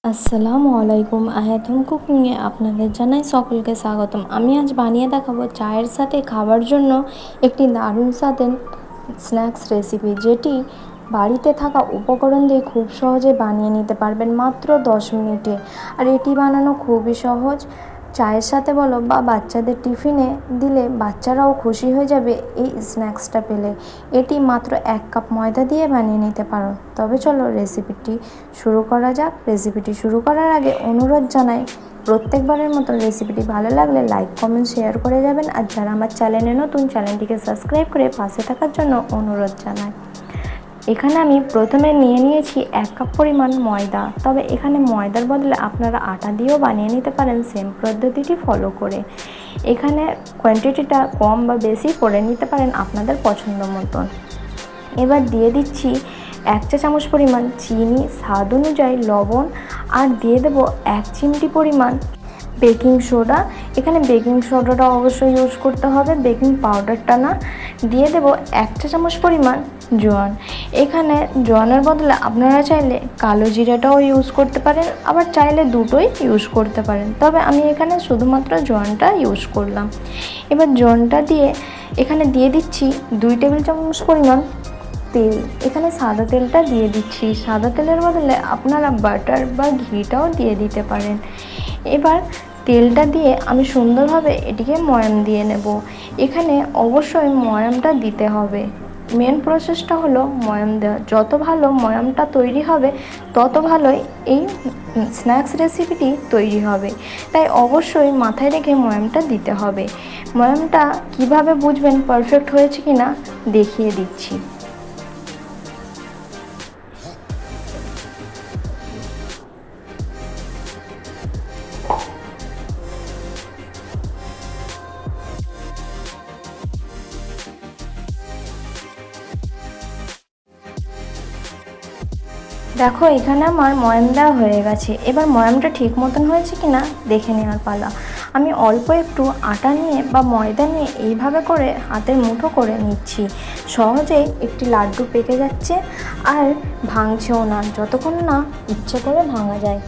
আসসালামু আলাইকুম। আয়াতুম কুকিংয়ে আপনাদের জানাই সকলকে স্বাগতম। আমি আজ বানিয়ে দেখাবো চায়ের সাথে খাবার জন্য একটি দারুণ স্বাদের স্ন্যাক্স রেসিপি, যেটি বাড়িতে থাকা উপকরণ দিয়ে খুব সহজে বানিয়ে নিতে পারবেন মাত্র 10 মিনিটে। আর এটি বানানো খুবই সহজ। চায়ের সাথে বলো বা বাচ্চাদের টিফিনে দিলে বাচ্চারাও খুশি হয়ে যাবে এই স্ন্যাক্সটা পেলে। এটি মাত্র 1 কাপ ময়দা দিয়ে বানিয়ে নিতে পারো। তবে চলো রেসিপিটি শুরু করা যাক। রেসিপিটি শুরু করার আগে অনুরোধ জানাই, প্রত্যেকবারের মতো রেসিপিটি ভালো লাগলে লাইক কমেন্ট শেয়ার করে যাবেন। আর যারা আমার চ্যানেলে নতুন, চ্যানেলটিকে সাবস্ক্রাইব করে পাশে থাকার জন্য অনুরোধ জানাই। এখানে আমি প্রথমে নিয়ে নিয়েছি 1 কাপ পরিমাণ ময়দা। তবে এখানে ময়দার বদলে আপনারা আটা দিয়েও বানিয়ে নিতে পারেন সেম পদ্ধতিটি ফলো করে। এখানে কোয়ান্টিটিটা কম বা বেশি করে নিতে পারেন আপনাদের পছন্দ মতন। এবার দিয়ে দিচ্ছি 1 চা চামচ পরিমাণ চিনি, স্বাদ অনুযায়ী লবণ, আর দিয়ে দেবো 1 চিমটি পরিমাণ বেকিং সোডা। এখানে বেকিং সোডাটা অবশ্যই ইউজ করতে হবে, বেকিং পাউডারটা না। দিয়ে দেব 1 চা চামচ পরিমাণ জোয়ান। এখানে জোয়ানের বদলে আপনারা চাইলে কালো জিরাটাও ইউজ করতে পারেন, আবার চাইলে দুটোই ইউজ করতে পারেন। তবে আমি এখানে শুধুমাত্র জোয়ানটা ইউজ করলাম। এবার জোয়ানটা দিয়ে এখানে দিয়ে দিচ্ছি 2 টেবিল চামচ পরিমাণ তেল। এখানে সাদা তেলটা দিয়ে দিচ্ছি। সাদা তেলের বদলে আপনারা বাটার বা ঘিটাও দিয়ে দিতে পারেন। এবার তেলটা দিয়ে আমি সুন্দরভাবে এটিকে ময়াম দিয়ে নেব। এখানে অবশ্যই ময়ামটা দিতে হবে। মেন প্রসেসটা হলো ময়াম দেওয়া। যত ভালো ময়ামটা তৈরি হবে তত ভালোই এই স্ন্যাক্স রেসিপিটি তৈরি হবে। তাই অবশ্যই মাথায় রেখে ময়ামটা দিতে হবে। ময়ামটা কিভাবে বুঝবেন পারফেক্ট হয়েছে কিনা দেখিয়ে দিচ্ছি। দেখো, এখানে আমার ময়াম দেওয়া হয়ে গেছে। এবার ময়ামটা ঠিক মতন হয়েছে কিনা দেখে নেওয়ার পালা। আমি অল্প একটু আটা নিয়ে বা ময়দা নিয়ে এইভাবে করে হাতের মুঠো করে নিচ্ছি। সহজেই একটি লাড্ডু পেকে যাচ্ছে, আর ভাঙছেও না যতক্ষণ না ইচ্ছে করে ভাঙা যায়।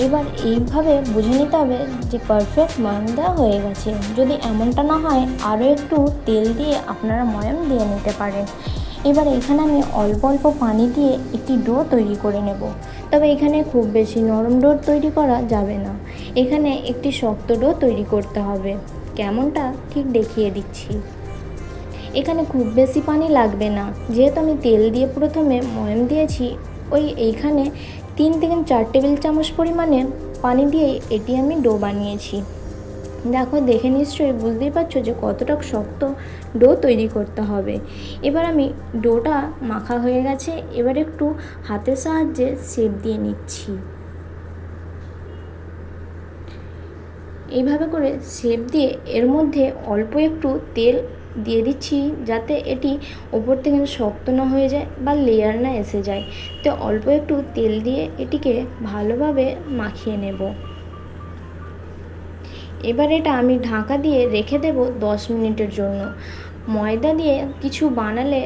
এবার এইভাবে বুঝে নিতে হবে যে পারফেক্ট ময়াম দেওয়া হয়ে গেছে। যদি এমনটা না হয় আরও একটু তেল দিয়ে আপনারা ময়াম দিয়ে নিতে পারেন। এবার এখানে আমি অল্প অল্প পানি দিয়ে একটি ডো তৈরি করে নেব। তবে এখানে খুব বেশি নরম ডো তৈরি করা যাবে না, এখানে একটি শক্ত ডো তৈরি করতে হবে। কেমনটা ঠিক দেখিয়ে দিচ্ছি। এখানে খুব বেশি পানি লাগবে না, যেহেতু আমি তেল দিয়ে প্রথমে ময়াম দিয়েছি। এইখানে 3 থেকে 4 টেবিল চামচ পরিমাণে পানি দিয়ে এটি আমি ডো বানিয়েছি। দেখো, দেখে নিশ্চয়ই বুঝতেই পারছো যে কতটা শক্ত ডো তৈরি করতে হবে। এবার আমি ডোটা মাখা হয়ে গেছে। এবার একটু হাতের সাহায্যে শেপ দিয়ে নিচ্ছি। এইভাবে করে শেপ দিয়ে এর মধ্যে অল্প একটু তেল দিয়ে দিচ্ছি, যাতে এটি ওপর থেকে শক্ত না হয়ে যায় বা লেয়ার না এসে যায়। তো অল্প একটু তেল দিয়ে এটিকে ভালোভাবে মাখিয়ে নেব। এবার এটা আমি ঢাকা দিয়ে রেখে দেব 10 মিনিটের জন্য। ময়দা দিয়ে কিছু বানালে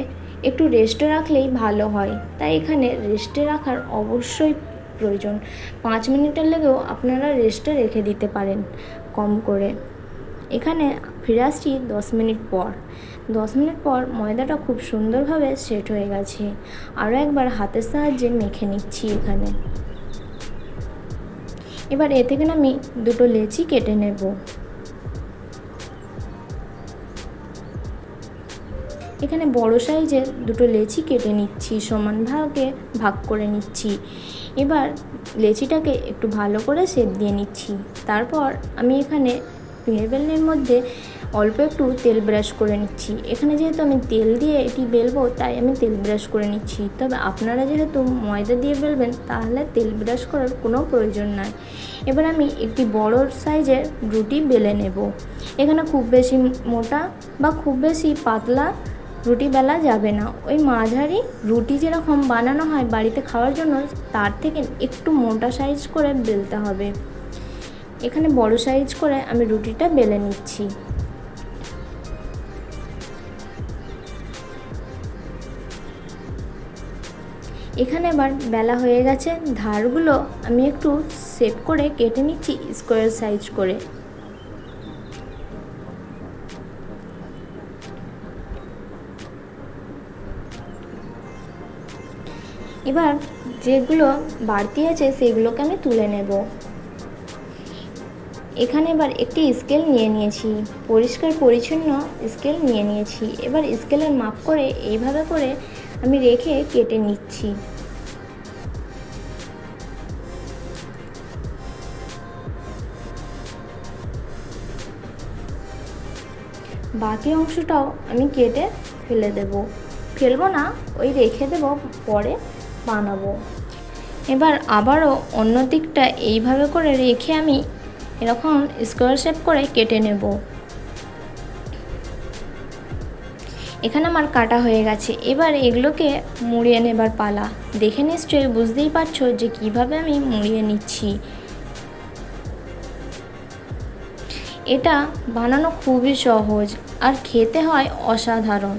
একটু রেস্টে রাখলেই ভালো হয়, তাই এখানে রেস্টে রাখার অবশ্যই প্রয়োজন। 5 মিনিটের লেগেও আপনারা রেস্টে রেখে দিতে পারেন কম করে। এখানে ফিরে আসছি 10 মিনিট পর। 10 মিনিট পর ময়দাটা খুব সুন্দরভাবে সেট হয়ে গেছে। আরও একবার হাতের সাহায্যে মেখে নিচ্ছি এখানে। এবার এ থেকে আমি দুটো লেচি কেটে নেব। এখানে বড় সাইজের দুটো লেচি কেটে নিচ্ছি, সমান ভাগে ভাগ করে নিচ্ছি। এবার লেচিটাকে একটু ভালো করে শেপ দিয়ে নিচ্ছি। তারপর আমি এখানে পিঁড়ে বেলনের মধ্যে অল্প একটু তেল ব্রাশ করে নিচ্ছি। এখানে যেহেতু আমি তেল দিয়ে এটি বেলবো, তাই আমি তেল ব্রাশ করে নিচ্ছি। তবে আপনারা যেহেতু ময়দা দিয়ে বেলবেন, তাহলে তেল ব্রাশ করার কোনো প্রয়োজন নাই। এবার আমি একটি বড় সাইজের রুটি বেলে নেব। এখানে খুব বেশি মোটা বা খুব বেশি পাতলা রুটি বেলা যাবে না। ওই মাঝারি রুটি যেরকম বানানো হয় বাড়িতে খাওয়ার জন্য, তার থেকে একটু মোটা সাইজ করে বেলতে হবে। এখানে বড় সাইজ করে আমি রুটিটা বেলে নিচ্ছি। এখানে এবার বেলা হয়ে গেছে, ধারগুলো আমি একটু সেট করে কেটে নিচ্ছি স্কোয়ার সাইজ করে। এবার যেগুলো বাড়তি আছে সেগুলোকে আমি তুলে নেব। এখানে এবার একটি স্কেল নিয়ে নিয়েছি, পরিষ্কার পরিচ্ছন্ন স্কেল নিয়ে নিয়েছি। এবার স্কেলের মাপ করে এইভাবে করে আমি রেখে কেটে নিচ্ছি। বাকি অংশটাও আমি কেটে ফেলে দেব, ফেলবো না, ওই রেখে দেব, পরে বানাবো। এবার আবারও অন্য দিকটা এইভাবে করে রেখে আমি এরকম স্কোয়ার শেপ করে কেটে নেব। এখানে আমার কাটা হয়ে গেছে। এবার এগুলোকে মুড়িয়ে নেবার পালা। দেখে নিশ্চয়ই বুঝতেই পারছো যে কিভাবে আমি মুড়িয়ে নিচ্ছি। এটা বানানো খুবই সহজ আর খেতে হয় অসাধারণ।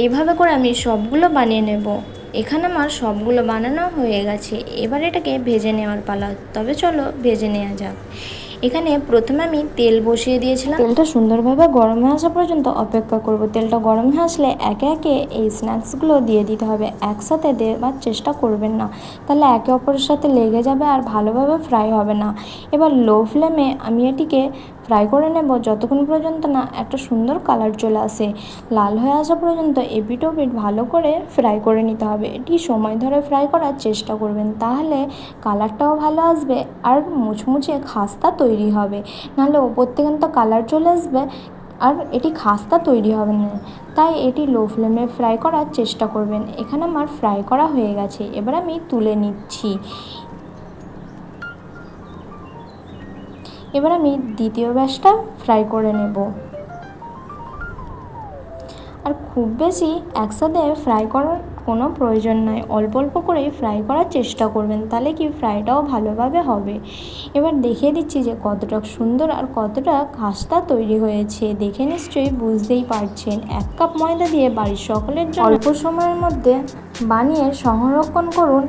এইভাবে করে আমি সবগুলো বানিয়ে নেব। এখানে আমার সবগুলো বানানো হয়ে গেছে। এবার এটাকে ভেজে নেওয়ার পালা। তবে চলো ভেজে নেওয়া যাক। এখানে প্রথমে আমি তেল বসিয়ে দিয়েছিলাম। তেলটা সুন্দরভাবে গরম হয়ে আসা পর্যন্ত অপেক্ষা করব। তেলটা গরম হয়ে আসলে একে একে এই স্ন্যাক্সগুলো দিয়ে দিতে হবে। একসাথে দেওয়ার চেষ্টা করবেন না, তাহলে একে অপরের সাথে লেগে যাবে আর ভালোভাবে ফ্রাই হবে না। এবার লো ফ্লেমে আমি এটিকে ফ্রাই করে নেব যতক্ষণ পর্যন্ত না একটা সুন্দর কালার চলে আসে। লাল হয়ে আসা পর্যন্ত এপিট ওপিট ভালো করে ফ্রাই করে নিতে হবে। এটি সময় ধরে ফ্রাই করার চেষ্টা করবেন, তাহলে কালারটাও ভালো আসবে আর মুচমুচে খাস্তা তৈরি হবে। নাহলে ওপর থেকে তো কালার চলে আসবে আর এটি খাস্তা তৈরি হবে না। তাই এটি লো ফ্লেমে ফ্রাই করার চেষ্টা করবেন। এখানে আমার ফ্রাই করা হয়ে গেছে। এবার আমি তুলে নিচ্ছি। এবার আমি দ্বিতীয় ব্যাচটা ফ্রাই করে নেব। আর খুব বেশি একসাথে ফ্রাই করার কোনো প্রয়োজন নয়, অল্প অল্প করেই ফ্রাই করার চেষ্টা করবেন, তাহলে কি ফ্রাইটাও ভালোভাবে হবে। এবার দেখিয়ে দিচ্ছি যে কতটা সুন্দর আর কতটা খাস্তা তৈরি হয়েছে। দেখে নিশ্চয়ই বুঝতেই পারছেন। 1 কাপ ময়দা দিয়ে বাড়ির সকলের জন্য অল্প সময়ের মধ্যে বানিয়ে সংরক্ষণ করুন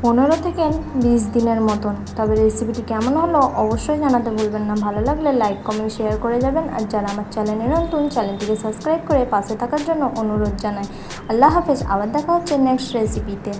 15 থেকে 20 দিনের মতন। তবে রেসিপিটি কেমন হলো অবশ্যই জানাতে ভুলবেন না। ভালো লাগলে লাইক কমেন্ট শেয়ার করে যাবেন। আর যারা আমার চ্যানেলে নতুন, চ্যানেলটিকে সাবস্ক্রাইব করে পাশে থাকার জন্য অনুরোধ জানাই। আল্লাহ হাফেজ। আবার দেখা হচ্ছে নেক্সট রেসিপিতে।